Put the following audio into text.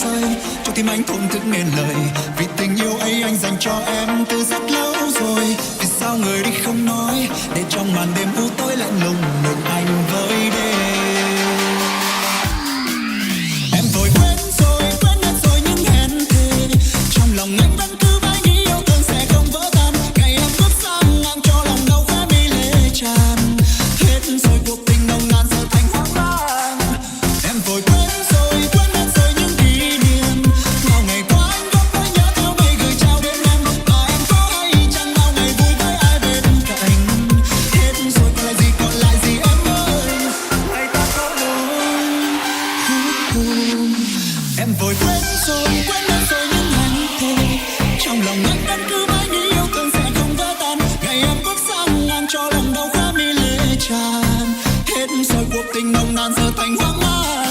rơi, trong tim anh thổn thức nên lời. Vì tình yêu ấy anh dành cho em từ rất lâu rồi. Vì sao người đi không nói, để trong màn đêm u tối lạnh lùng một anh với đêm. Em vội quên rồi, quên hết rồi những hẹn thề. Trong lòng anh vẫn cứ mãi nghĩ yêu thương sẽ không vỡ tan. Ngày em bước sang ngang cho lòng đau khóe mi lệ tràn. Hết rồi cuộc tình nồng nàn giờ thành hoang mang. Em vội quên rồi, quên hết rồi những kỷ niệm. Bao ngày qua anh góp với nhớ thương mây gửi trao đến em. Và em có hay chăng bao ngày vui với ai bên cạnh. Hết rồi còn lại gì em ơi. Ngày ta có đôi. Em vội quên rồi, quên hết rồi những hẹn thề. Trong lòng anh vẫn cứ mãi nghĩ yêu thương sẽ không vỡ tan. Ngày em bước sang ngang cho lòng đau khóe mi lệ tràn. Hết rồi cuộc tình nồng nàn giờ thành hoang mang.